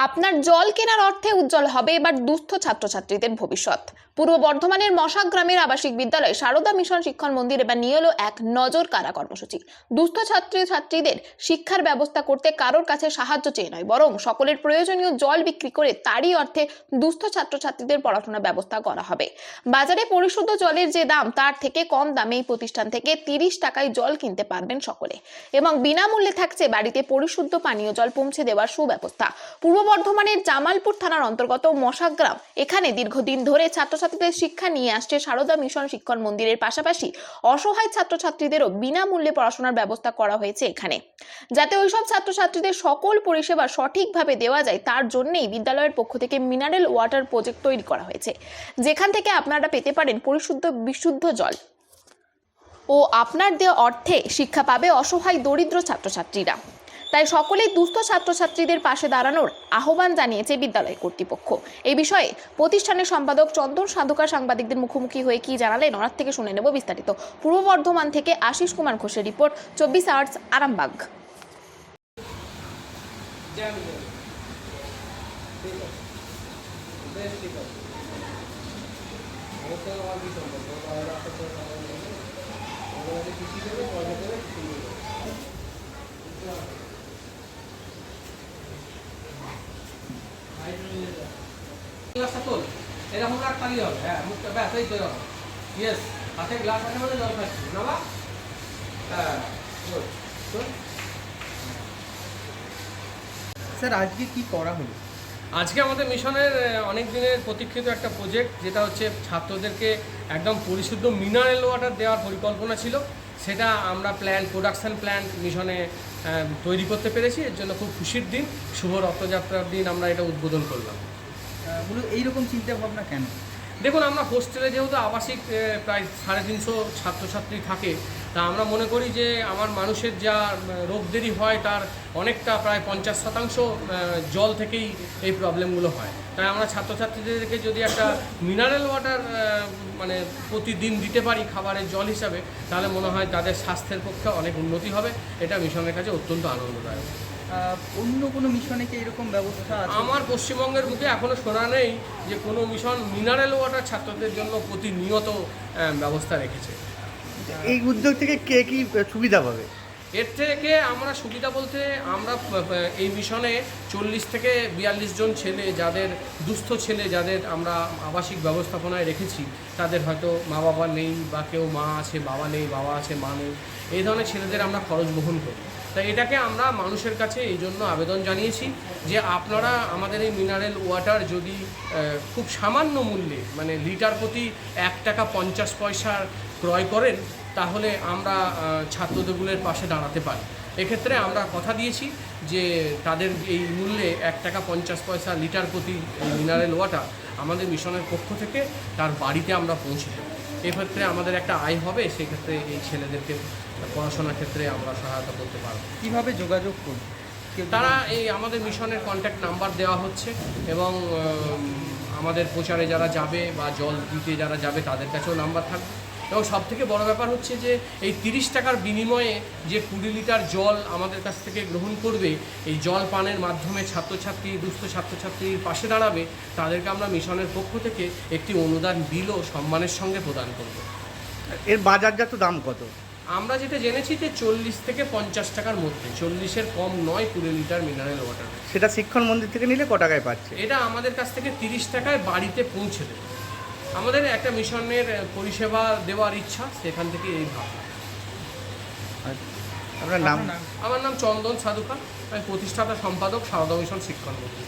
আপনার জল কেনার অর্থে উজ্জ্বল হবে এবার দুস্থ ছাত্রছাত্রীদের ভবিষ্যৎ। পূর্ব বর্ধমানের মশাক গ্রামের আবাসিক বিদ্যালয় সারদা মিশন শিক্ষণ মন্দির এবার নিয়ে এলো এক নজর কাড়া কর্মসূচি। দুস্থ ছাত্রছাত্রীদের শিক্ষার ব্যবস্থা করতে কারোর কাছে সাহায্য চেয়ে নয়, বরং সকলের প্রয়োজনীয় জল বিক্রি করে তারই অর্থে দুস্থ ছাত্রছাত্রীদের পড়াশোনার ব্যবস্থা করা হবে। বাজারে পরিশুদ্ধ জলের যে দাম তার থেকে কম দামে এই প্রতিষ্ঠান থেকে 30 টাকায় জল কিনতে পারবেন সকলে, এবং বিনামূল্যে থাকছে বাড়িতে পরিশুদ্ধ পানীয় জল পৌঁছে দেওয়ার সুব্যবস্থা। পূর্ব বর্ধমানের জামালপুর থানার অন্তর্গত মশাক গ্রাম, এখানে দীর্ঘদিন ধরে ছাত্রছাত্রীদের শিক্ষা নিয়ে আসছে সারদা মিশন শিক্ষণ মন্দিরের পাশাপাশি অসহায় ছাত্রছাত্রীদেরও বিনামূল্যে পড়াশোনার ব্যবস্থা করা হয়েছে এখানে। যাতে ওইসব ছাত্রছাত্রীদের সকল পরিষেবা সঠিকভাবে দেওয়া যায় তার জন্যই বিদ্যালয়ের পক্ষ থেকে মিনারেল ওয়াটার প্রজেক্ট তৈরি করা হয়েছে, যেখান থেকে আপনারা পেতে পারেন পরিশুদ্ধ বিশুদ্ধ জল ও আপনার দেওয়া অর্থে শিক্ষা পাবে অসহায় দরিদ্র ছাত্রছাত্রীরা। তাই সকলেই দুস্থ ছাত্রছাত্রীদের পাশে দাঁড়ানোর আহ্বান জানিয়েছে বিদ্যালয় কর্তৃপক্ষ। এই বিষয়ে প্রতিষ্ঠানের সম্পাদক চন্দন সাধুকা সাংবাদিকদের মুখোমুখি হয়ে কি জানালেন ওনার থেকে শুনে নেব বিস্তারিত। পূর্ব বর্ধমান থেকে আশিস কুমার ঘোষের রিপোর্ট, 24 আওয়ার্স আরামবাগ। গ্লাসটা তোল, এরকম রাখতে হবে। হ্যাঁ, মুখটা ব্যাস এই তো এরকম। ইয়েস, হাতে গ্লাস আছে মানে জল খাচ্ছি না বা? হ্যাঁ, গুড গুড। স্যার, আজকে কি করা হলো? আজকে আমাদের মিশনের অনেক দিনের প্রতীক্ষিত একটা প্রজেক্ট, যেটা হচ্ছে ছাত্রদেরকে একদম পরিশুদ্ধ মিনারেল ওয়াটার দেওয়ার পরিকল্পনা ছিল। সেটা আমরা প্রোডাকশন প্ল্যান্ট মিশনে তৈরি করতে পেরেছি। এর জন্য খুব খুশির দিন, শুভ রথযাত্রার দিন আমরা এটা উদ্বোধন করলাম। এইরকম চিন্তা ভাবনা কেন? দেখুন, আমরা হোস্টেলে যেহেতু আবাসিক প্রায় 350 ছাত্রছাত্রী থাকে, তা আমরা মনে করি যে আমার মানুষের যা রোগ দেরি হয় তার অনেকটা প্রায় 50% জল থেকেই এই প্রবলেমগুলো হয়। তাই আমরা ছাত্রছাত্রীদেরকে যদি একটা মিনারেল ওয়াটার মানে প্রতিদিন দিতে পারি খাবারের জল হিসাবে, তাহলে মনে হয় তাদের স্বাস্থ্যের পক্ষে অনেক উন্নতি হবে। এটা মিশনের কাছে অত্যন্ত আনন্দদায়ক। অন্য কোনো মিশনে কি এরকম ব্যবস্থা আছে? আমার পশ্চিমবঙ্গের বুকে এখনও শোনা নেই যে কোনো মিশন মিনারেল ওয়াটার ছাত্রদের জন্য প্রতিনিয়ত ব্যবস্থা রেখেছে। এই উদ্যোগ থেকে কে কি সুবিধা পাবে? এর থেকে আমরা সুবিধা বলতে, আমরা এই মিশনে 40 থেকে 42 জন ছেলে, যাদের দুস্থ ছেলে, যাদের আমরা আবাসিক ব্যবস্থাপনায় রেখেছি, তাদের হয়তো মা বাবা নেই, বা কেউ মা আছে বাবা নেই, বাবা আছে মা নেই, এই ধরনের ছেলেদের আমরা খরচ বহন করি। তাই এটাকে আমরা মানুষের কাছে এই জন্য আবেদন জানিয়েছি যে আপনারা আমাদের এই মিনারেল ওয়াটার যদি খুব সামান্য মূল্যে, মানে লিটার প্রতি 1 টাকা 50 পয়সার ক্রয় করেন, তাহলে আমরা ছাত্রদেরগুলোর পাশে দাঁড়াতে পারি। এক্ষেত্রে আমরা কথা দিয়েছি যে তাদের এই মূল্যে 1 টাকা 50 পয়সা লিটার প্রতি মিনারেল ওয়াটার আমাদের মিশনের পক্ষ থেকে তার বাড়িতে আমরা পৌঁছে দেব। এক্ষেত্রে আমাদের একটা আয় হবে, সেক্ষেত্রে এই ছেলেদেরকে পড়াশোনার ক্ষেত্রে আমরা সহায়তা করতে পারব। কীভাবে যোগাযোগ করব? তারা এই আমাদের মিশনের কন্ট্যাক্ট নাম্বার দেওয়া হচ্ছে, এবং আমাদের প্রচারে যারা যাবে বা জল দিতে যারা যাবে তাদের কাছেও নাম্বার থাকবে। এবং সবথেকে বড় ব্যাপার হচ্ছে যে এই 30 টাকার বিনিময়ে যে 20 লিটার জল আমাদের কাছ থেকে গ্রহণ করবে, এই জল পানের মাধ্যমে ছাত্রছাত্রী, দুস্থ ছাত্রছাত্রীর পাশে দাঁড়াবে, তাদেরকে আমরা মিশনের পক্ষ থেকে একটি অনুদান বিলও সম্মানের সঙ্গে প্রদান করব। এর বাজারজাত দাম কত? আমরা যেটা জেনেছি যে 40 থেকে 50 টাকার মধ্যে, 40-এর কম নয় 20 লিটার মিনারেল ওয়াটার। সেটা শিক্ষণ মন্দির থেকে নিলে ক টাকায় পাচ্ছে? এটা আমাদের কাছ থেকে 30 টাকায় বাড়িতে পৌঁছে দেবে। আমাদের একটা মিশনের পরিষেবা দেওয়ার ইচ্ছা, সেখান থেকে এই ভাবনা। আপনার নাম? আমার নাম চন্দন সাধুকা, আমি প্রতিষ্ঠাতা সম্পাদক সারদা মিশন শিক্ষণ মন্দির।